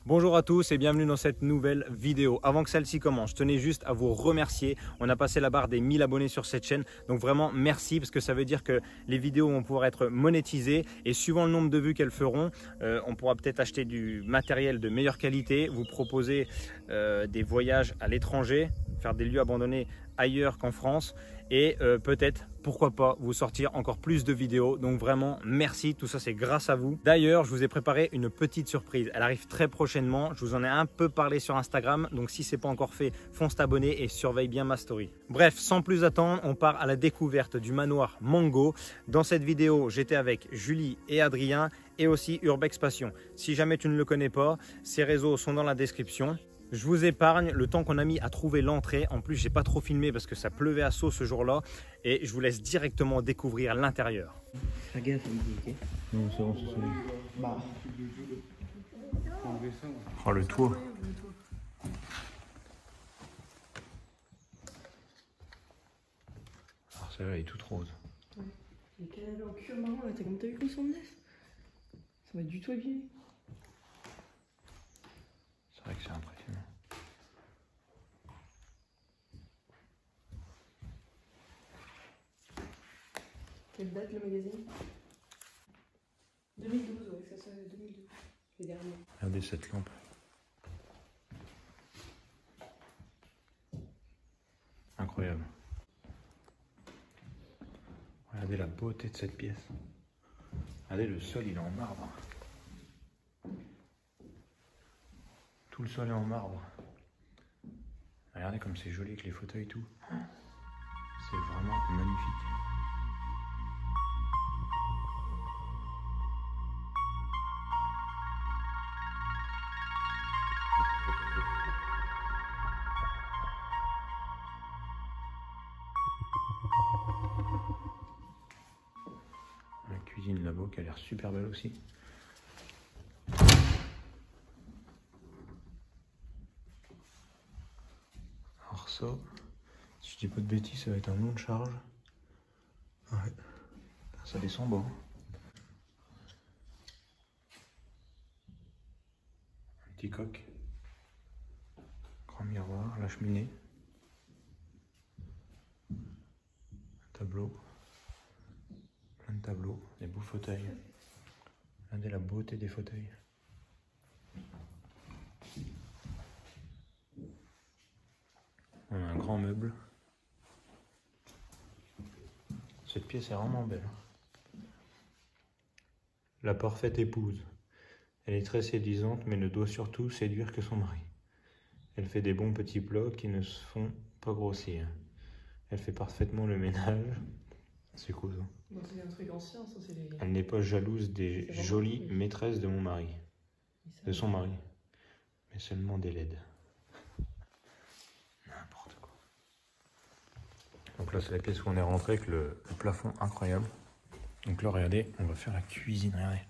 Bonjour à tous et bienvenue dans cette nouvelle vidéo. Avant que celle-ci commence, je tenais juste à vous remercier. On a passé la barre des 1000 abonnés sur cette chaîne. Donc vraiment merci parce que ça veut dire que les vidéos vont pouvoir être monétisées et suivant le nombre de vues qu'elles feront, on pourra peut-être acheter du matériel de meilleure qualité, vous proposer des voyages à l'étranger, faire des lieux abandonnés ailleurs qu'en France et peut-être, pourquoi pas, vous sortir encore plus de vidéos. Donc vraiment merci, tout ça c'est grâce à vous. D'ailleurs, je vous ai préparé une petite surprise, elle arrive très prochainement. Je vous en ai un peu parlé sur Instagram, donc si c'est pas encore fait, fonce t'abonner et surveille bien ma story. Bref, sans plus attendre, on part à la découverte du manoir Mango. Dans cette vidéo, j'étais avec Julie et Adrien et aussi Urbex Passion. Si jamais tu ne le connais pas, ses réseaux sont dans la description. Je vous épargne le temps qu'on a mis à trouver l'entrée. En plus, j'ai pas trop filmé parce que ça pleuvait à saut ce jour-là. Et je vous laisse directement découvrir l'intérieur. Fais gaffe, ok. Non, c'est bon, c'est solide. Bah. Oh, le toit. Alors, celle-là, elle est toute rose. Ouais. Les canapés en cuir marron, là, t'as vu comme son neuf? Ça va être du tout abîmé. C'est vrai que c'est impressionnant. Quelle date le magazine? 2012, ouais, ça soit 2012. Les derniers. Regardez cette lampe. Incroyable. Regardez la beauté de cette pièce. Regardez le sol, il est en marbre. Tout le sol est en marbre. Regardez comme c'est joli avec les fauteuils et tout. C'est vraiment magnifique. La cuisine là-bas qui a l'air super belle aussi. Alors ça, si je dis pas de bêtises, ça va être un long de charge. Ouais. Ça descend bas. Un petit coq. Grand miroir, la cheminée. Un tableau. Plein de tableaux, des beaux fauteuils. Regardez la beauté des fauteuils. On a un grand meuble. Cette pièce est vraiment belle. La parfaite épouse. Elle est très séduisante mais ne doit surtout séduire que son mari. Elle fait des bons petits plats qui ne se font pas grossir. Elle fait parfaitement le ménage. C'est cool ça. Bon, c'est un truc ancien, ça c'est les... Elle n'est pas jalouse des jolies maîtresses de mon mari. De son mari. Mais seulement des laides. N'importe quoi. Donc là c'est la pièce où on est rentré avec le plafond incroyable. Donc là regardez, on va faire la cuisine, regardez.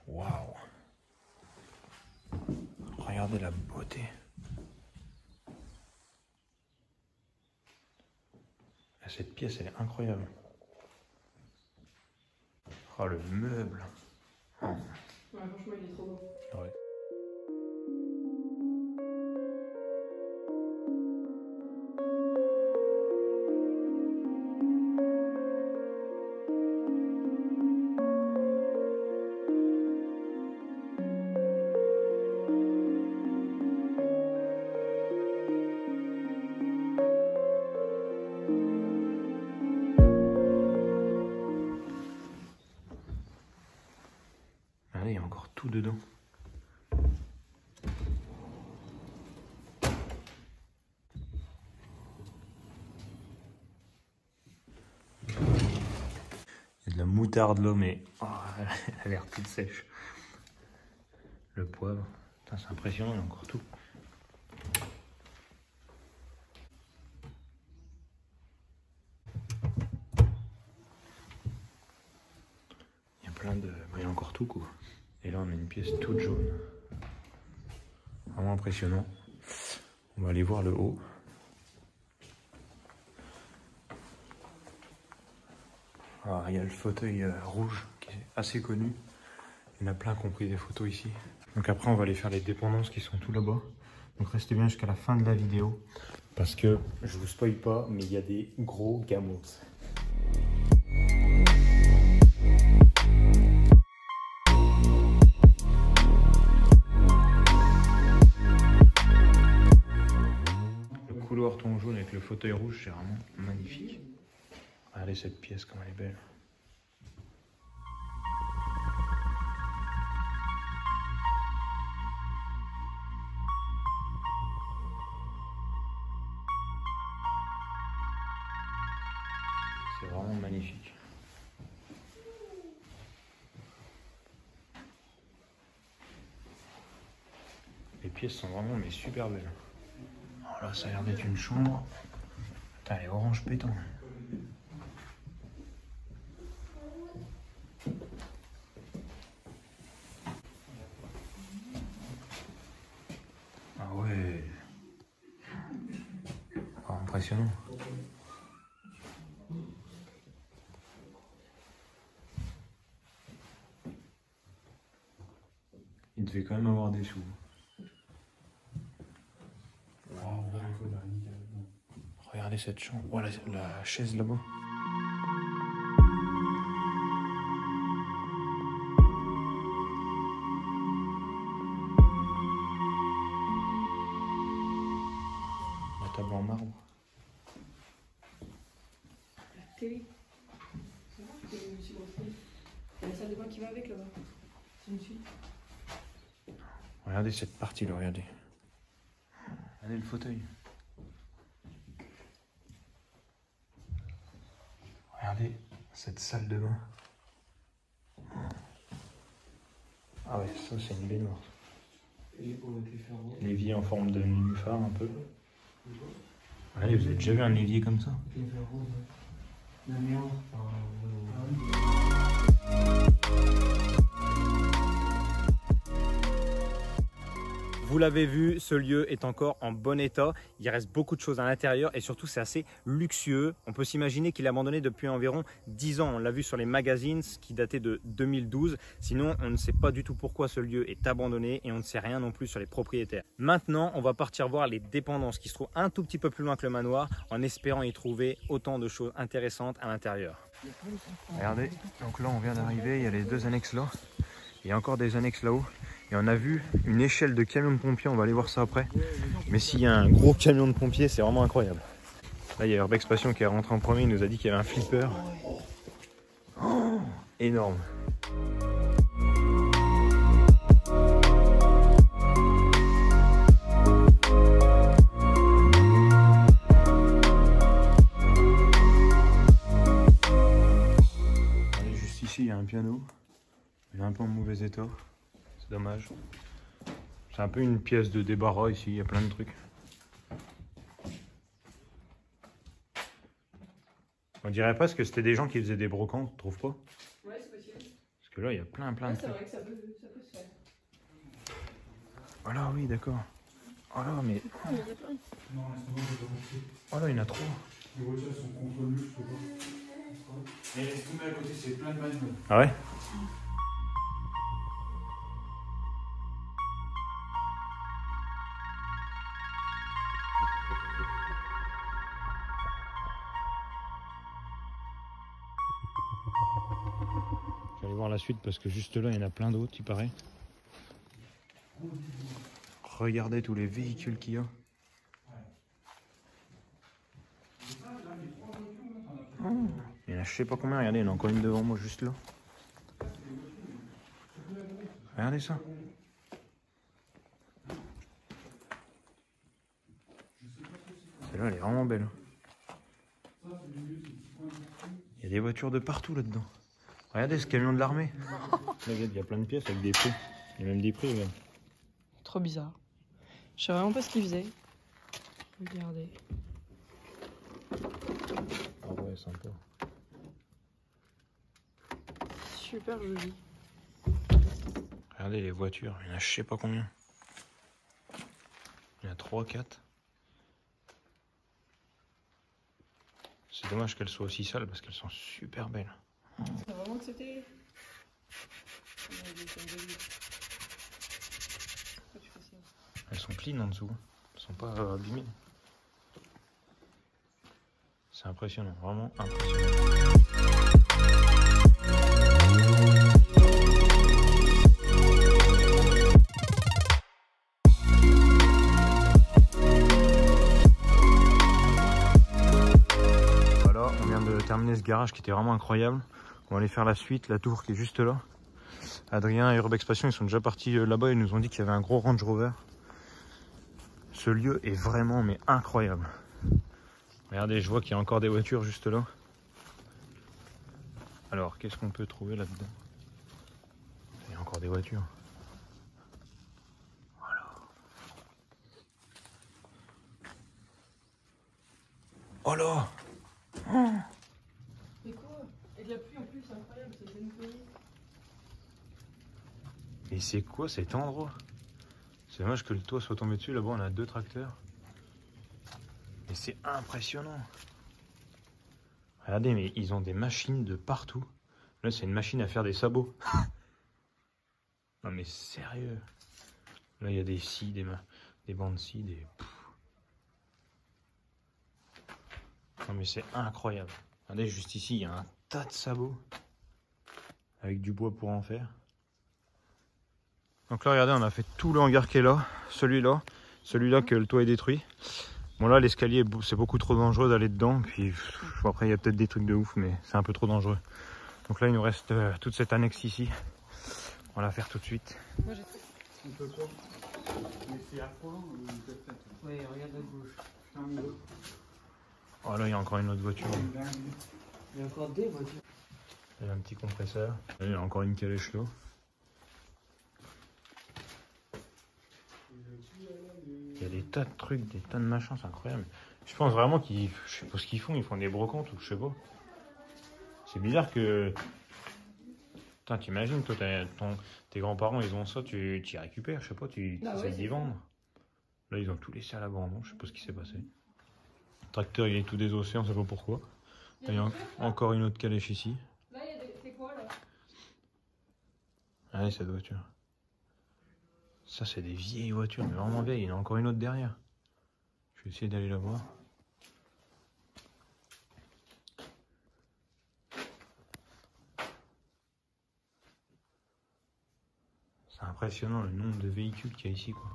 Waouh. Regardez la beauté. Cette pièce elle est incroyable. Oh le meuble. Oh. Ouais, franchement il est trop beau. Ouais. Regardez, il y a encore tout dedans. Il y a de la moutarde là, mais oh, elle a l'air toute sèche. Le poivre, c'est impressionnant, il y a encore tout. Il y a plein de... il y a encore tout quoi. Et là on a une pièce toute jaune. Vraiment impressionnant. On va aller voir le haut. Alors, il y a le fauteuil rouge qui est assez connu. Il y en a plein qui ont pris des photos ici. Donc après, on va aller faire les dépendances qui sont tout là-bas. Donc restez bien jusqu'à la fin de la vidéo. Parce que, je vous spoil pas, mais il y a des gros gamos. Le couloir ton jaune avec le fauteuil rouge, c'est vraiment magnifique. Regardez cette pièce, comme elle est belle. C'est vraiment magnifique. Les pièces sont vraiment mais super belles. Alors là, ça a l'air d'être une chambre. Putain, elle est orange pétant. Ah ouais. Oh, impressionnant. Il devait quand même avoir des sous. Wow. Regardez cette chambre. Oh, la chaise là-bas. La table en marbre. La télé. Il y a la salle de bain qui va avec là-bas. C'est une suite. Regardez cette partie là, regardez. Regardez le fauteuil. Regardez cette salle de bain. Ah ouais, ça c'est une baignoire. L'évier en forme de nénuphar un peu. Regardez, vous avez déjà vu un évier comme ça? Vous l'avez vu, ce lieu est encore en bon état. Il reste beaucoup de choses à l'intérieur et surtout c'est assez luxueux. On peut s'imaginer qu'il est abandonné depuis environ 10 ans. On l'a vu sur les magazines qui dataient de 2012. Sinon, on ne sait pas du tout pourquoi ce lieu est abandonné et on ne sait rien non plus sur les propriétaires. Maintenant, on va partir voir les dépendances qui se trouvent un tout petit peu plus loin que le manoir en espérant y trouver autant de choses intéressantes à l'intérieur. Regardez, donc là on vient d'arriver, il y a les deux annexes là. Il y a encore des annexes là-haut. Et on a vu une échelle de camion de pompiers, on va aller voir ça après. Mais s'il y a un gros camion de pompiers, c'est vraiment incroyable. Là, il y a Urbex Passion qui est rentré en premier, il nous a dit qu'il y avait un flipper. Oh, énorme. Allez, juste ici, il y a un piano. Il est un peu en mauvais état. C'est dommage. C'est un peu une pièce de débarras ici, il y a plein de trucs. On dirait presque que c'était des gens qui faisaient des brocantes, tu trouves pas? Ouais, c'est possible. Parce que là, il y a plein de trucs. C'est vrai que ça peut se faire. Voilà, oui, d'accord. Oh là, mais... Il y en a plein. Oh là, il y en a trop. Les voitures sont contre lui, je sais pas. Et laisse tomber à côté, c'est plein de bagnoles. Ah ouais? Je vais aller voir la suite parce que juste là, il y en a plein d'autres, il paraît. Regardez tous les véhicules qu'il y a. Oh, il y en a je sais pas combien, regardez, il y en a encore une devant moi juste là. Regardez ça. Celle-là, elle est vraiment belle. Il y a des voitures de partout là-dedans. Regardez ce camion de l'armée. Regarde, il y a plein de pièces avec des prix. Il y a même des prix. Même. Trop bizarre. Je sais vraiment pas ce qu'il faisait. Regardez. Ah ouais, sympa. Super joli. Regardez les voitures, il y en a je sais pas combien. Il y en a 3, 4. C'est dommage qu'elles soient aussi sales parce qu'elles sont super belles. C'est vraiment que c'était... Elles sont clean en dessous. Elles sont pas abîmées. C'est impressionnant, vraiment impressionnant. Voilà, on vient de terminer ce garage qui était vraiment incroyable. On va aller faire la suite, la tour qui est juste là. Adrien et Urbex Passion, ils sont déjà partis là-bas. Ils nous ont dit qu'il y avait un gros Range Rover. Ce lieu est vraiment mais incroyable. Regardez, je vois qu'il y a encore des voitures juste là. Alors, qu'est-ce qu'on peut trouver là-dedans? Il y a encore des voitures. Voilà. Oh là! Oh! Mais quoi? Et de la pluie en plus, c'est incroyable, c'est une pluie. Et c'est quoi cet endroit? C'est dommage que le toit soit tombé dessus. Là-bas, on a 2 tracteurs. Et c'est impressionnant. Regardez, mais ils ont des machines de partout. Là, c'est une machine à faire des sabots. Non, mais sérieux. Là, il y a des scies, des bandes scies, des... Non, mais c'est incroyable. Regardez, juste ici, il y a un tas de sabots. Avec du bois pour en faire. Donc là, regardez, on a fait tout le hangar qui est là. Celui-là que le toit est détruit. Bon là, l'escalier, c'est beaucoup trop dangereux d'aller dedans. Puis après, il y a peut-être des trucs de ouf, mais c'est un peu trop dangereux. Donc là, il nous reste toute cette annexe ici. On va la faire tout de suite. Moi, j'ai... On peut quoi? Mais c'est à fond ou peut-être? Oui, regarde à gauche. Oh là, il y a encore une autre voiture. Il y a encore des voitures. Il y a un petit compresseur. Là, il y a encore une calèche là. Il y a des tas de trucs, des tas de machins, c'est incroyable. Je pense vraiment qu'ils... Je sais pas ce qu'ils font, ils font des brocantes ou je sais pas. C'est bizarre que... Putain, t'imagines, toi, tes grands-parents, ils ont ça, tu y récupères, je sais pas, tu essaies d'y vendre. Là, ils ont tout laissé à l'abandon, je sais pas ce qui s'est passé. Le tracteur, il est tout désossé, on sait pas pourquoi. Là, il y a encore une autre calèche ici. Là, il y a des... C'est quoi, là? Allez, cette voiture. Ça, c'est des vieilles voitures, mais vraiment vieilles. Il y en a encore une autre derrière. Je vais essayer d'aller la voir. C'est impressionnant le nombre de véhicules qu'il y a ici, quoi.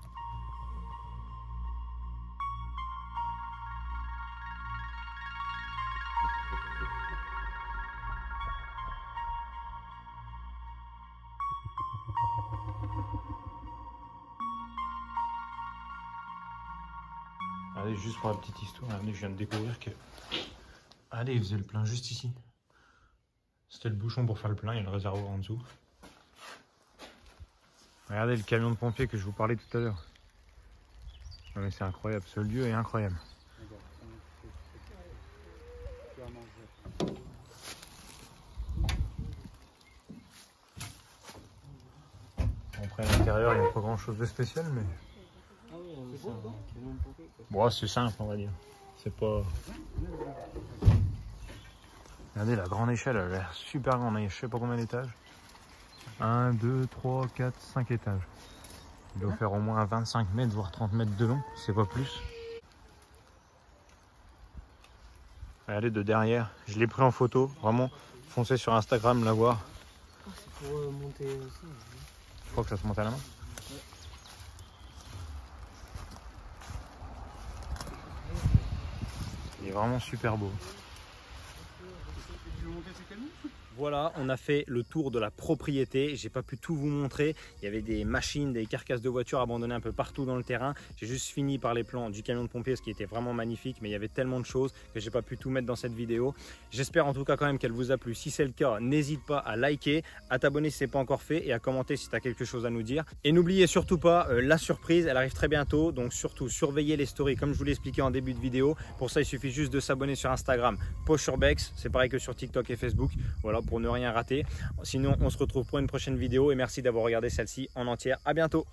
Allez, juste pour la petite histoire, regardez, je viens de découvrir que... Allez, il faisait le plein juste ici. C'était le bouchon pour faire le plein, il y a le réservoir en dessous. Regardez le camion de pompiers que je vous parlais tout à l'heure. Non mais c'est incroyable, ce lieu est incroyable. Après à l'intérieur, il n'y a pas grand chose de spécial, mais... Bon, c'est simple, on va dire. C'est pas... Regardez la grande échelle, elle a l'air super grande. Il y a je sais pas combien d'étages. 1, 2, 3, 4, 5 étages. Il doit faire au moins 25 mètres, voire 30 mètres de long, c'est pas plus. Regardez de derrière, je l'ai pris en photo. Vraiment, foncez sur Instagram la voir. C'est pour monter aussi. Je crois que ça se monte à la main. Il est vraiment super beau. Voilà, on a fait le tour de la propriété. J'ai pas pu tout vous montrer. Il y avait des machines, des carcasses de voitures abandonnées un peu partout dans le terrain. J'ai juste fini par les plans du camion de pompiers, ce qui était vraiment magnifique. Mais il y avait tellement de choses que j'ai pas pu tout mettre dans cette vidéo. J'espère en tout cas quand même qu'elle vous a plu. Si c'est le cas, n'hésite pas à liker, à t'abonner si ce n'est pas encore fait et à commenter si tu as quelque chose à nous dire. Et n'oubliez surtout pas la surprise, elle arrive très bientôt. Donc surtout surveillez les stories comme je vous l'ai expliqué en début de vidéo. Pour ça, il suffit juste de s'abonner sur Instagram, Posh Urbex. C'est pareil que sur TikTok et Facebook. Voilà, pour ne rien rater. Sinon, on se retrouve pour une prochaine vidéo et merci d'avoir regardé celle-ci en entière. À bientôt.